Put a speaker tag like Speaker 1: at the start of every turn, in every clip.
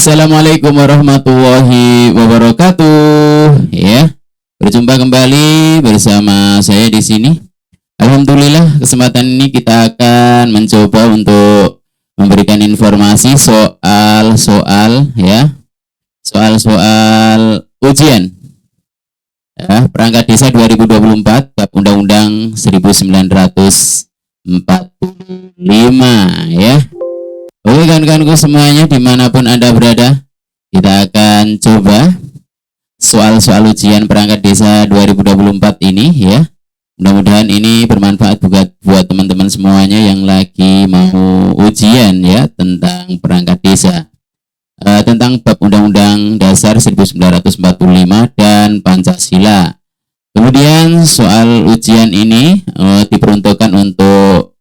Speaker 1: Assalamualaikum warahmatullahi wabarakatuh. Ya, berjumpa kembali bersama saya di sini. Alhamdulillah, kesempatan ini kita akan mencoba untuk memberikan informasi soal-soal soal-soal ujian perangkat desa 2024 bab Undang-Undang 1945 ya. Oke kan-kanku semuanya dimanapun Anda berada, kita akan coba soal-soal ujian perangkat desa 2024 ini ya. Mudah-mudahan ini bermanfaat buat teman-teman semuanya yang lagi mau ujian ya tentang perangkat desa, tentang bab Undang-Undang Dasar 1945 dan Pancasila. Kemudian soal ujian ini diperuntukkan untuk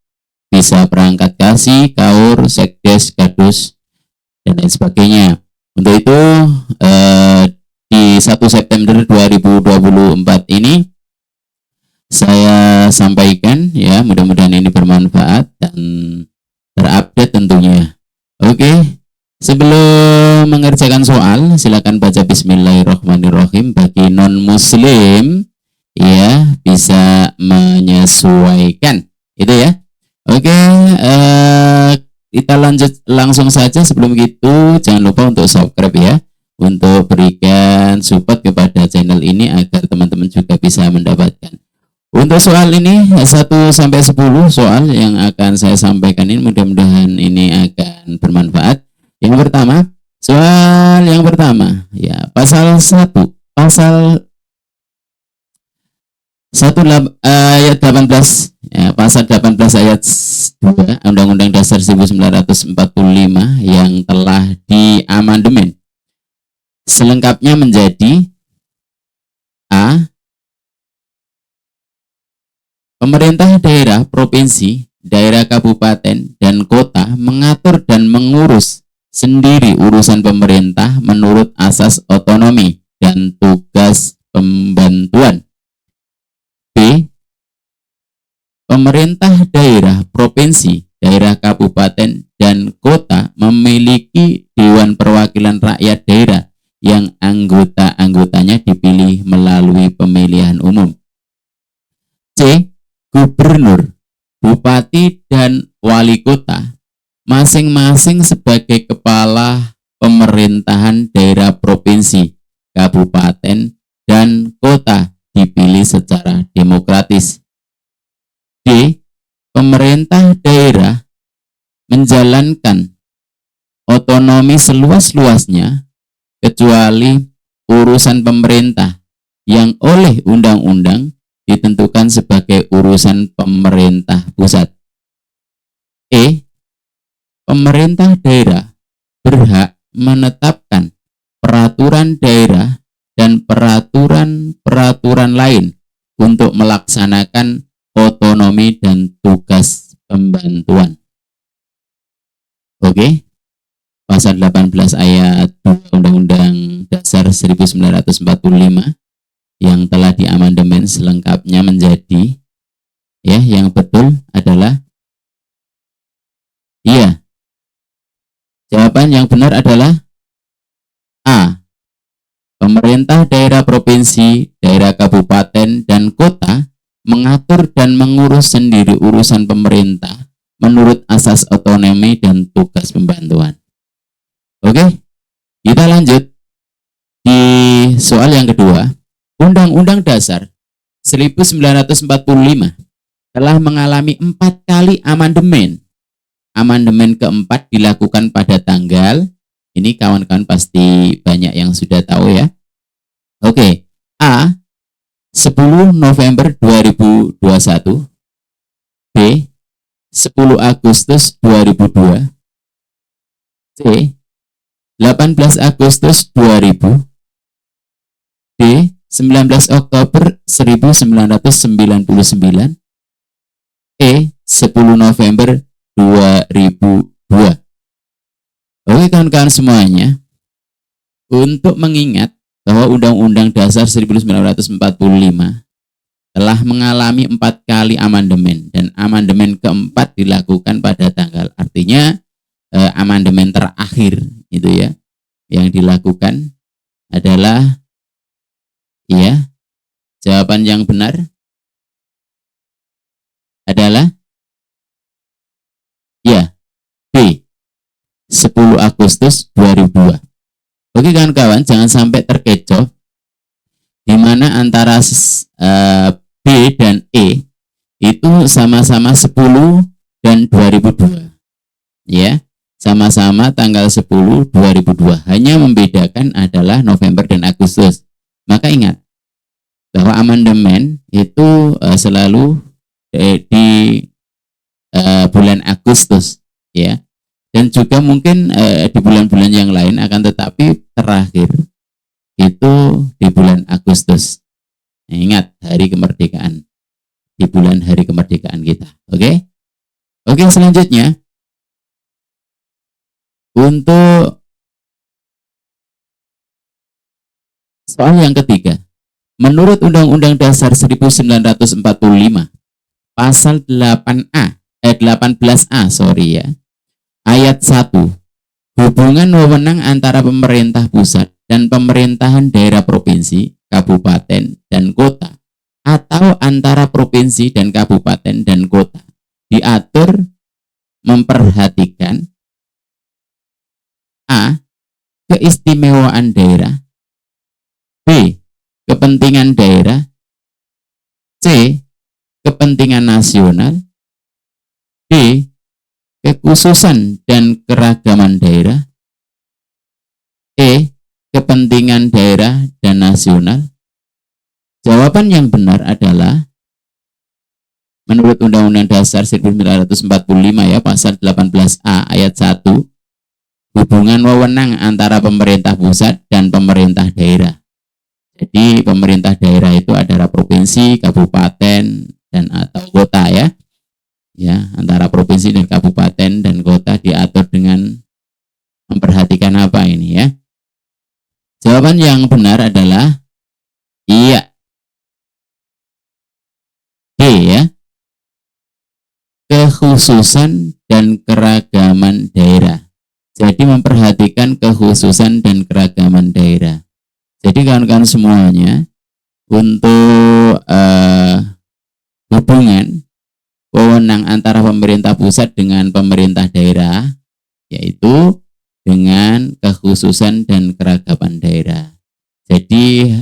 Speaker 1: bisa perangkat kasih, kaur, sekdes, kadus, dan lain sebagainya. Untuk itu di 1 September 2024 ini saya sampaikan ya, mudah-mudahan ini bermanfaat dan terupdate tentunya. Oke, sebelum mengerjakan soal, silakan baca Bismillahirrahmanirrahim. Bagi non muslim ya bisa menyesuaikan itu ya. Oke, kita lanjut langsung saja. Sebelum itu jangan lupa untuk subscribe ya, untuk berikan support kepada channel ini agar teman-teman juga bisa mendapatkan. Untuk soal ini 1 sampai 10 soal yang akan saya sampaikan ini, mudah-mudahan ini akan bermanfaat. Yang pertama, soal yang pertama ya, pasal 1 ayat 18 ya, pasal 18 ayat 2 Undang-Undang Dasar 1945 yang telah diamandemen selengkapnya menjadi A. Pemerintah daerah, provinsi, daerah, kabupaten, dan kota mengatur dan mengurus sendiri urusan pemerintah menurut asas otonomi dan tugas pembantuan. B. Pemerintah daerah, provinsi, daerah, kabupaten, dan kota memiliki Dewan Perwakilan Rakyat Daerah yang anggota-anggotanya dipilih melalui pemilihan umum. C. Gubernur, bupati, dan wali kota masing-masing sebagai kepala pemerintahan daerah, provinsi, kabupaten, dan kota dipilih secara demokratis. D. Pemerintah daerah menjalankan otonomi seluas-luasnya kecuali urusan pemerintah yang oleh undang-undang ditentukan sebagai urusan pemerintah pusat. E. Pemerintah daerah berhak menetapkan peraturan daerah dan peraturan-peraturan lain untuk melaksanakan otonomi dan tugas pembantuan. Oke, pasal 18 ayat 2 Undang-Undang Dasar 1945 yang telah diamandemen selengkapnya menjadi ya, yang betul adalah iya. Jawaban yang benar adalah A. Pemerintah daerah, provinsi, daerah, kabupaten, dan kota mengatur dan mengurus sendiri urusan pemerintah menurut asas otonomi dan tugas pembantuan. Oke, kita lanjut di soal yang kedua. Undang-Undang Dasar 1945 telah mengalami 4 kali amandemen. Amandemen keempat dilakukan pada tanggal, ini kawan-kawan pasti banyak yang sudah tahu ya. Oke, A. 10 November 2021. B. 10 Agustus 2002. C. 18 Agustus 2000. D. 19 Oktober 1999. E. 10 November 2002. Oke kawan-kawan semuanya, untuk mengingat bahwa Undang-Undang Dasar 1945 telah mengalami 4 kali amandemen dan amandemen keempat dilakukan pada tanggal, artinya amandemen terakhir itu ya, yang dilakukan adalah ya, jawaban yang benar adalah ya, B, 10 Agustus 2002. Oke kawan-kawan, jangan sampai terkecoh di mana antara B dan E itu sama-sama 10 dan 2002. Ya, sama-sama tanggal 10 2002. Hanya membedakan adalah November dan Agustus. Maka ingat bahwa amandemen itu selalu di bulan Agustus, ya. Dan juga mungkin di bulan-bulan yang lain, akan tetapi terakhir itu di bulan Agustus. Nah, ingat hari kemerdekaan, di bulan hari kemerdekaan kita. Oke? Oke, selanjutnya untuk soal yang ketiga. Menurut Undang-Undang Dasar 1945 pasal 18A ya. Ayat 1. Hubungan wewenang antara pemerintah pusat dan pemerintahan daerah provinsi, kabupaten, dan kota atau antara provinsi dan kabupaten dan kota diatur memperhatikan A. Keistimewaan daerah, B. Kepentingan daerah, C. Kepentingan nasional, D. Kekhususan dan keragaman daerah, E. Kepentingan daerah dan nasional. Jawaban yang benar adalah menurut Undang-Undang Dasar 1945 ya, pasal 18A ayat 1, hubungan wewenang antara pemerintah pusat dan pemerintah daerah. Jadi pemerintah daerah itu adalah provinsi, kabupaten, dan atau kota ya. Ya, antara provinsi dan kabupaten dan kota diatur dengan memperhatikan apa ini ya. Jawaban yang benar adalah iya, D ya. Kekhususan dan keragaman daerah. Jadi memperhatikan kekhususan dan keragaman daerah. Jadi kawan-kawan semuanya, untuk hubungan wewenang antara pemerintah pusat dengan pemerintah daerah, yaitu dengan kekhususan dan keragaman daerah. Jadi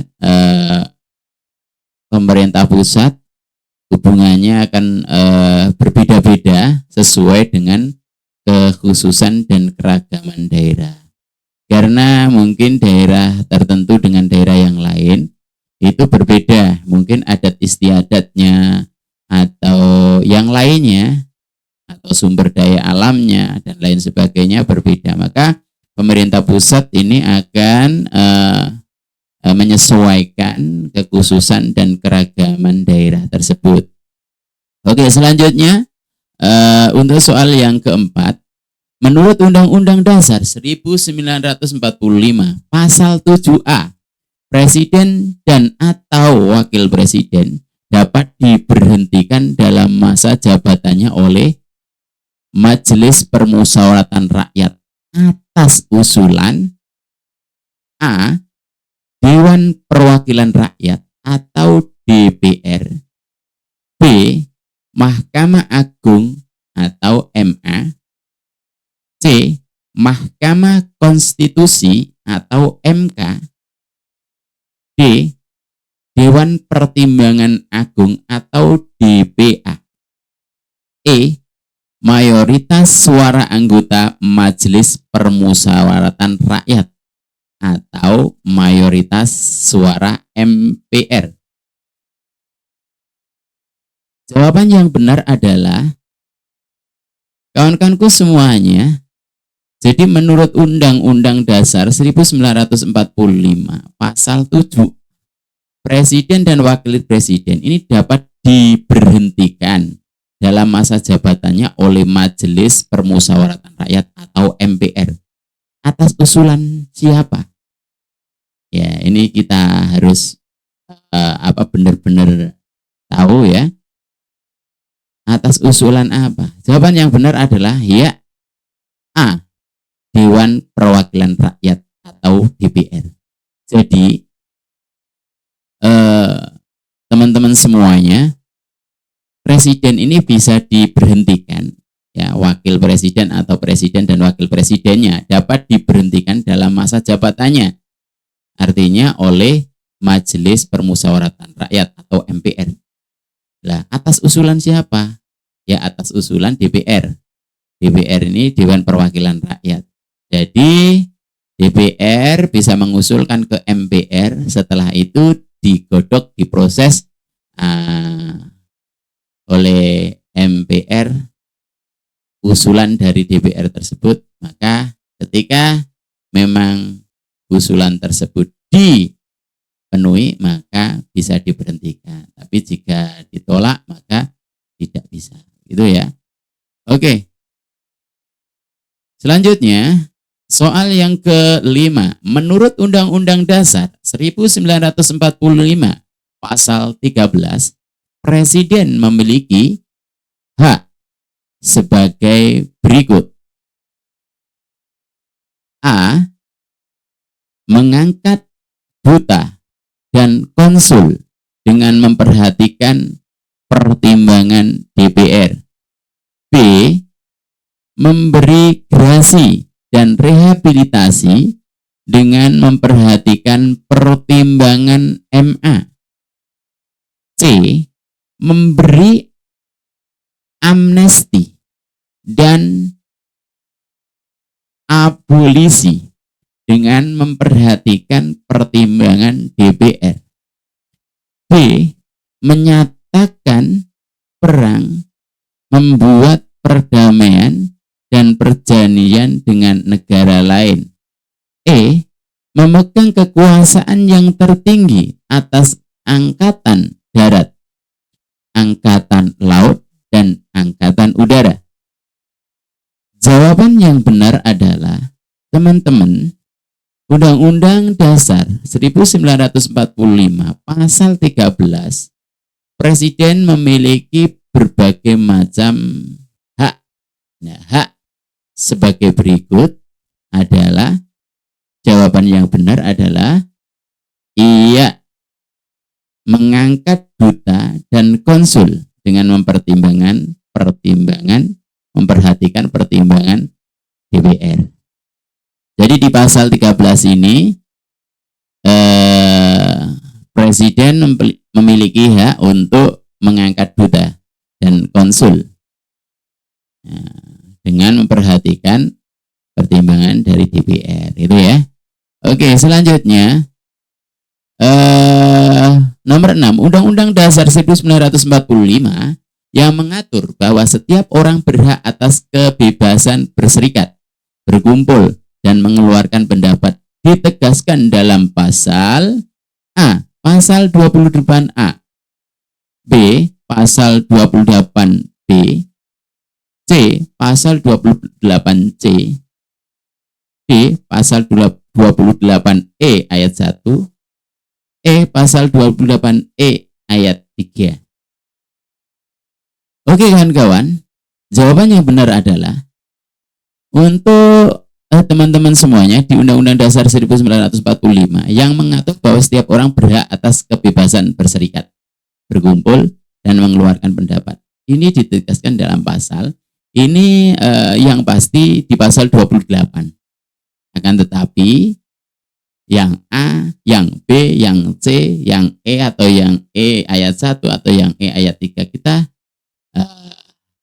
Speaker 1: pemerintah pusat hubungannya akan berbeda-beda sesuai dengan kekhususan dan keragaman daerah. Karena mungkin daerah tertentu dengan daerah yang lain itu berbeda, mungkin adat istiadatnya atau yang lainnya atau sumber daya alamnya dan lain sebagainya berbeda. Maka pemerintah pusat ini akan menyesuaikan kekhususan dan keragaman daerah tersebut. Oke, selanjutnya untuk soal yang keempat. Menurut Undang-Undang Dasar 1945 pasal 7A, presiden dan atau wakil presiden dapat diberhentikan dalam masa jabatannya oleh Majelis Permusyawaratan Rakyat atas usulan A. Dewan Perwakilan Rakyat atau DPR, B. Mahkamah Agung atau MA, C. Mahkamah Konstitusi atau MK, D. Dewan Pertimbangan Agung atau DPA, E. Mayoritas suara anggota Majelis Permusyawaratan Rakyat atau mayoritas suara MPR. Jawaban yang benar adalah kawan-kawanku semuanya. Jadi menurut Undang-Undang Dasar 1945 pasal 7, presiden dan wakil presiden ini dapat diberhentikan dalam masa jabatannya oleh Majelis Permusyawaratan Rakyat atau MPR. Atas usulan siapa? Ya, ini kita harus benar-benar tahu ya. Atas usulan apa? Jawaban yang benar adalah ya, A. Dewan Perwakilan Rakyat atau DPR. Jadi teman-teman semuanya, presiden ini bisa diberhentikan, ya, wakil presiden atau presiden dan wakil presidennya dapat diberhentikan dalam masa jabatannya, artinya oleh Majelis Permusyawaratan Rakyat atau MPR. Lah, atas usulan siapa? Ya, atas usulan DPR. DPR ini Dewan Perwakilan Rakyat. Jadi DPR bisa mengusulkan ke MPR, setelah itu digodok, diproses oleh MPR usulan dari DPR tersebut. Maka ketika memang usulan tersebut dipenuhi, maka bisa diberhentikan. Tapi jika ditolak, maka tidak bisa. Gitu ya. Oke. Selanjutnya, soal yang kelima, menurut Undang-Undang Dasar 1945 pasal 13, Presiden memiliki hak sebagai berikut. A. Mengangkat duta dan konsul dengan memperhatikan pertimbangan DPR. B. Memberi grasi dan rehabilitasi dengan memperhatikan pertimbangan MA. C. Memberi amnesti dan abolisi dengan memperhatikan pertimbangan DPR. B. Menyatakan perang, membuat perdamaian dan perjanjian dengan negara lain. E. Memegang kekuasaan yang tertinggi atas angkatan darat, angkatan laut, dan angkatan udara. Jawaban yang benar adalah, teman-teman, Undang-Undang Dasar 1945 pasal 13, Presiden memiliki berbagai macam hak. Nah, hak sebagai berikut adalah, jawaban yang benar adalah iya, mengangkat duta dan konsul dengan memperhatikan pertimbangan DPR. Jadi di pasal 13 ini Presiden memiliki hak untuk mengangkat duta dan konsul dengan memperhatikan pertimbangan dari DPR, itu ya. Oke, selanjutnya nomor 6, Undang-Undang Dasar 1945 yang mengatur bahwa setiap orang berhak atas kebebasan berserikat, berkumpul, dan mengeluarkan pendapat ditegaskan dalam pasal A. Pasal 28A, B. Pasal 28B, C. Pasal 28C, D. Pasal 28E ayat 1, E. Pasal 28E ayat 3. Oke kawan-kawan, jawaban yang benar adalah, untuk teman-teman semuanya, di Undang-Undang Dasar 1945 yang mengatur bahwa setiap orang berhak atas kebebasan berserikat, berkumpul, dan mengeluarkan pendapat. Ini ditegaskan dalam pasal. Ini yang pasti di pasal 28. Akan tetapi yang A, yang B, yang C, yang E atau yang E ayat 1 atau yang E ayat 3, kita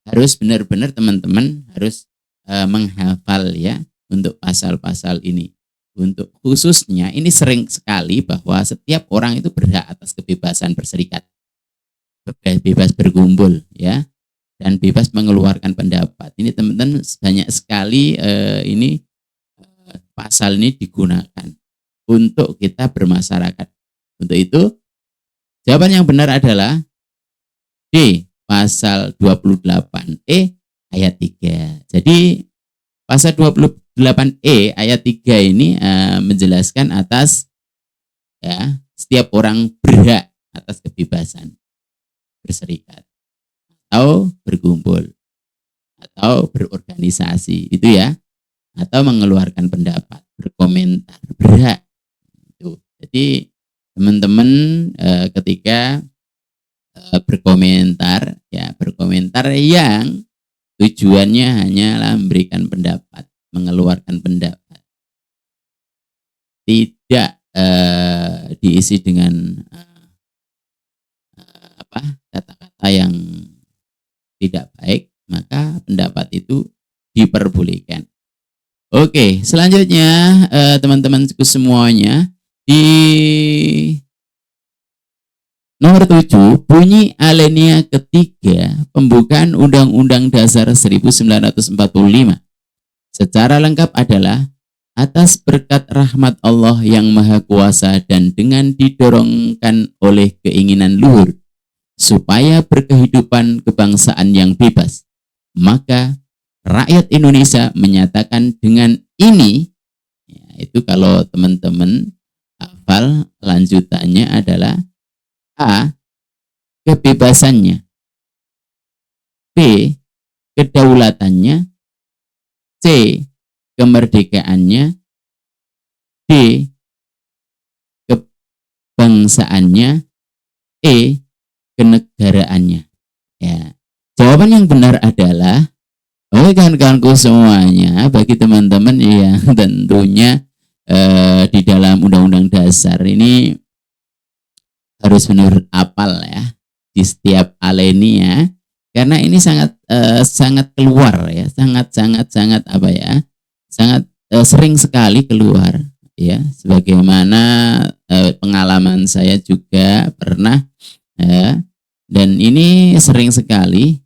Speaker 1: harus benar-benar teman-teman harus menghafal ya untuk pasal-pasal ini. Untuk khususnya ini sering sekali bahwa setiap orang itu berhak atas kebebasan berserikat, bebas berkumpul ya, dan bebas mengeluarkan pendapat. Ini teman-teman banyak sekali ini pasal ini digunakan untuk kita bermasyarakat. Untuk itu jawaban yang benar adalah D. Pasal 28E ayat 3. Jadi pasal 28E ayat 3 ini menjelaskan atas ya, setiap orang berhak atas kebebasan berserikat atau berkumpul atau berorganisasi, itu ya, atau mengeluarkan pendapat, berkomentar, berhak. Jadi teman-teman ketika berkomentar yang tujuannya hanyalah memberikan pendapat, mengeluarkan pendapat, tidak diisi dengan kata-kata yang tidak baik, maka pendapat itu diperbolehkan. Oke, selanjutnya teman-temanku semuanya, di nomor 7, bunyi alinea ketiga pembukaan Undang-Undang Dasar 1945 secara lengkap adalah atas berkat rahmat Allah yang Maha Kuasa dan dengan didorongkan oleh keinginan luhur supaya berkehidupan kebangsaan yang bebas, maka rakyat Indonesia menyatakan dengan ini, itu kalau teman-teman hafal lanjutannya adalah A. Kebebasannya, B. Kedaulatannya, C. Kemerdekaannya, D. Kebangsaannya, E. Kenegaraannya. Ya, jawaban yang benar adalah, oleh kawan-kawanku semuanya, bagi teman-teman yang tentunya di dalam Undang-Undang Dasar ini harus benar hafal ya di setiap alinea, karena ini sangat keluar ya, sangat sering sekali keluar ya, sebagaimana pengalaman saya juga pernah dan ini sering sekali.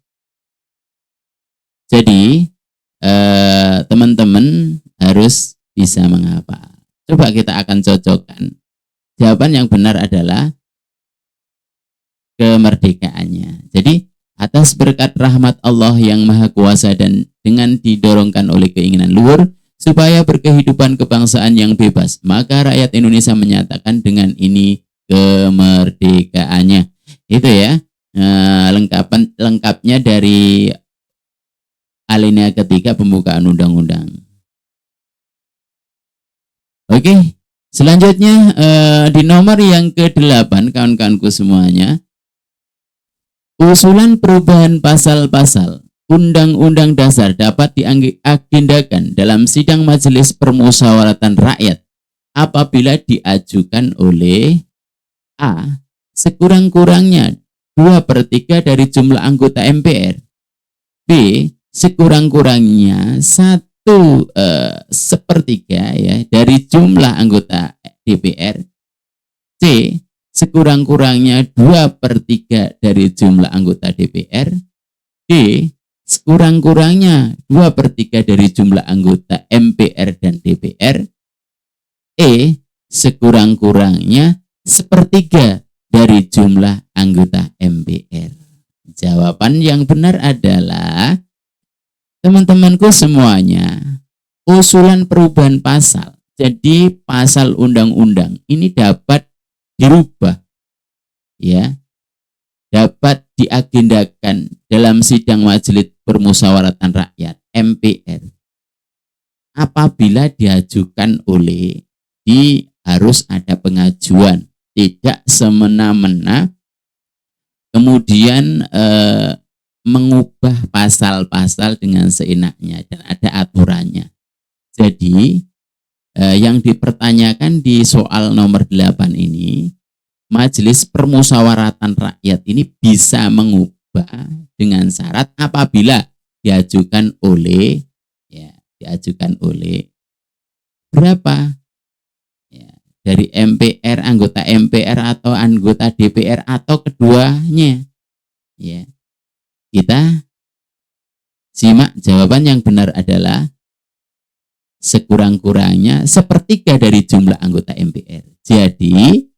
Speaker 1: Jadi teman-teman harus bisa menghafal. Coba kita akan cocokkan. Jawaban yang benar adalah kemerdekaannya. Jadi atas berkat rahmat Allah yang Maha Kuasa dan dengan didorongkan oleh keinginan luhur supaya berkehidupan kebangsaan yang bebas, maka rakyat Indonesia menyatakan dengan ini kemerdekaannya. Itu ya lengkapnya dari alinea ketiga pembukaan undang-undang. Oke, selanjutnya di nomor yang ke-8, kawan-kawanku semuanya, usulan perubahan pasal-pasal Undang-Undang Dasar dapat diagendakan dalam sidang Majelis Permusyawaratan Rakyat apabila diajukan oleh A. Sekurang-kurangnya 2/3 dari jumlah anggota MPR, B. Sekurang-kurangnya 1/3 ya dari jumlah anggota DPR, C. Sekurang-kurangnya 2/3 dari jumlah anggota DPR, D. Sekurang-kurangnya 2/3 dari jumlah anggota MPR dan DPR, E. Sekurang-kurangnya 1/3 dari jumlah anggota MPR. Jawaban yang benar adalah, teman-temanku semuanya, usulan perubahan pasal. Jadi pasal undang-undang ini dapat dirubah ya, dapat diagendakan dalam sidang Majelis Permusyawaratan Rakyat MPR apabila diajukan oleh, harus ada pengajuan, tidak semena-mena kemudian mengubah pasal-pasal dengan seenaknya dan ada aturannya. Jadi yang dipertanyakan di soal nomor 8 ini, Majelis Permusyawaratan Rakyat ini bisa mengubah dengan syarat apabila diajukan oleh berapa? Ya, dari MPR, anggota MPR atau anggota DPR atau keduanya. Ya. Kita simak jawaban yang benar adalah sekurang-kurangnya 1/3 dari jumlah anggota MPR. Jadi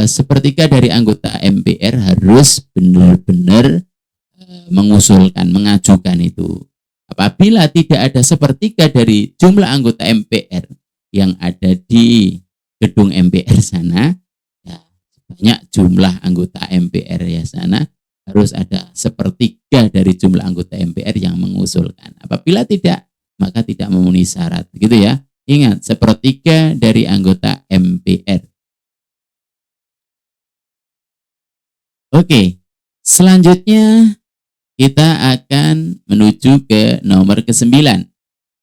Speaker 1: 1/3 dari anggota MPR harus benar-benar mengusulkan, mengajukan itu. Apabila tidak ada 1/3 dari jumlah anggota MPR yang ada di gedung MPR sana, ya, banyak jumlah anggota MPR ya sana, harus ada 1/3 dari jumlah anggota MPR yang mengusulkan. Apabila tidak, maka tidak memenuhi syarat, gitu ya. Ingat, sepertiga dari anggota MPR. Oke, selanjutnya kita akan menuju ke nomor ke-9.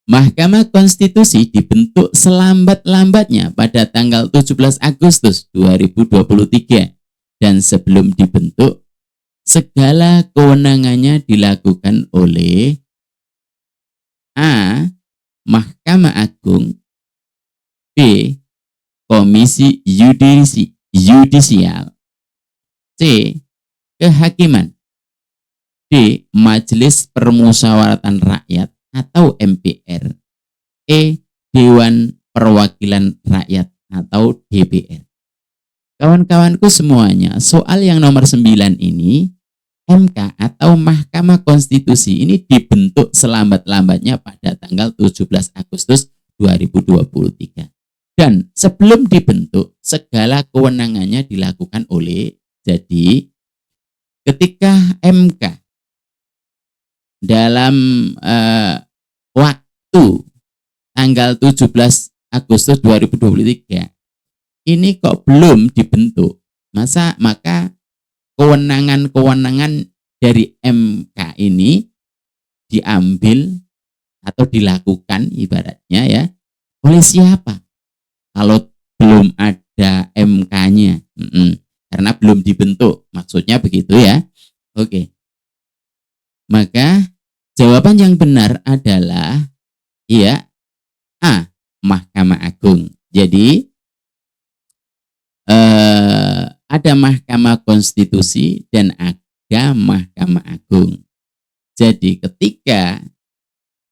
Speaker 1: Mahkamah Konstitusi dibentuk selambat-lambatnya pada tanggal 17 Agustus 2023 dan sebelum dibentuk segala kewenangannya dilakukan oleh A. Mahkamah Agung, B. Komisi Yudisial, C. Kehakiman, D. Majelis Permusyawaratan Rakyat atau MPR, E. Dewan Perwakilan Rakyat atau DPR. Kawan-kawanku semuanya, soal yang nomor 9 ini, MK atau Mahkamah Konstitusi ini dibentuk selambat-lambatnya pada tanggal 17 Agustus 2023. Dan sebelum dibentuk, segala kewenangannya dilakukan oleh, jadi ketika MK dalam waktu tanggal 17 Agustus 2023 ini kok belum dibentuk, maka kewenangan-kewenangan dari MK ini diambil atau dilakukan ibaratnya ya oleh siapa? Kalau belum ada MK-nya, karena belum dibentuk, maksudnya begitu ya. Oke. Maka jawaban yang benar adalah iya A. Mahkamah Agung. Jadi ada Mahkamah Konstitusi dan ada Mahkamah Agung. Jadi ketika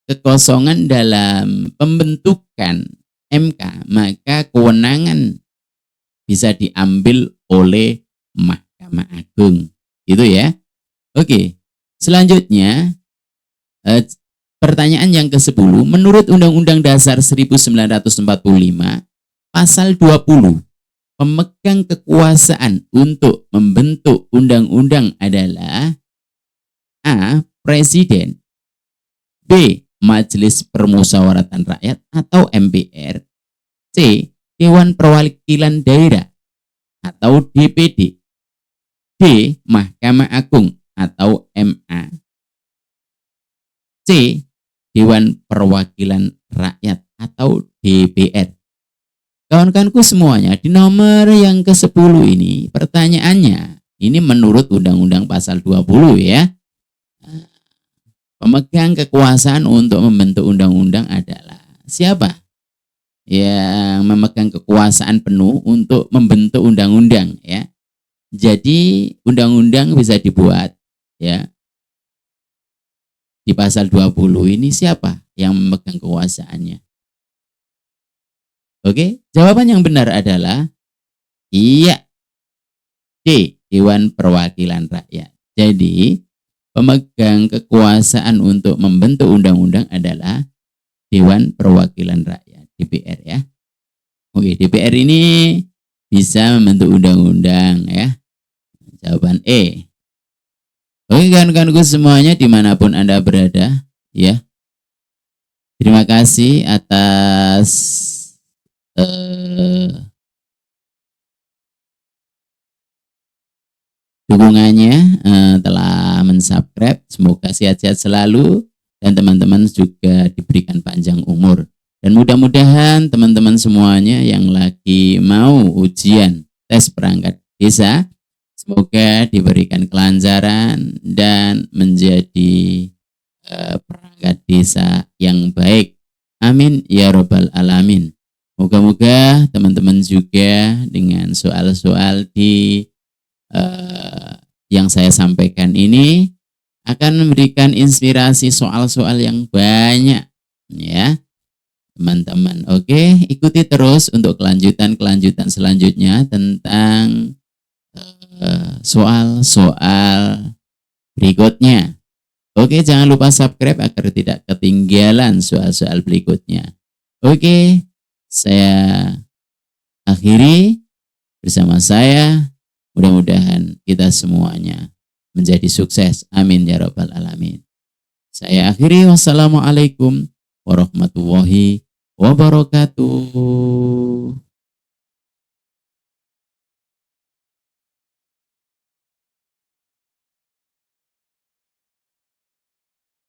Speaker 1: kekosongan dalam pembentukan MK, maka kewenangan bisa diambil oleh Mahkamah Agung. Gitu ya. Oke. Selanjutnya pertanyaan yang ke-10, menurut Undang-Undang Dasar 1945 pasal 20, pemegang kekuasaan untuk membentuk undang-undang adalah A. Presiden, B. Majelis Permusyawaratan Rakyat atau MPR, C. Dewan Perwakilan Daerah atau DPD, D. Mahkamah Agung atau MA, C. Dewan Perwakilan Rakyat atau DPR. Kawan-kawanku semuanya, di nomor yang ke-10 ini pertanyaannya, ini menurut Undang-Undang Pasal 20 ya. Pemegang kekuasaan untuk membentuk undang-undang adalah siapa? Yang memegang kekuasaan penuh untuk membentuk undang-undang ya. Jadi undang-undang bisa dibuat ya. Di pasal 20 ini siapa yang memegang kekuasaannya? Oke, jawaban yang benar adalah iya, D. Dewan Perwakilan Rakyat. Jadi pemegang kekuasaan untuk membentuk undang-undang adalah Dewan Perwakilan Rakyat, DPR ya. Oke, DPR ini bisa membentuk undang-undang ya. Jawaban E. Oke, kawan-kawanku semuanya dimanapun Anda berada ya. Terima kasih atas dukungannya, telah mensubscribe. Semoga sehat-sehat selalu dan teman-teman juga diberikan panjang umur. Dan mudah-mudahan teman-teman semuanya yang lagi mau ujian tes perangkat desa, semoga diberikan kelancaran dan menjadi perangkat desa yang baik. Amin ya robbal alamin. Moga-moga teman-teman juga dengan soal-soal di yang saya sampaikan ini akan memberikan inspirasi soal-soal yang banyak ya teman-teman. Oke, ikuti terus untuk kelanjutan selanjutnya tentang soal-soal berikutnya. Oke, jangan lupa subscribe agar tidak ketinggalan soal-soal berikutnya. Oke, saya akhiri bersama saya. Mudah-mudahan kita semuanya menjadi sukses. Amin ya rabbal alamin. Saya akhiri. Wassalamualaikum warahmatullahi wabarakatuh.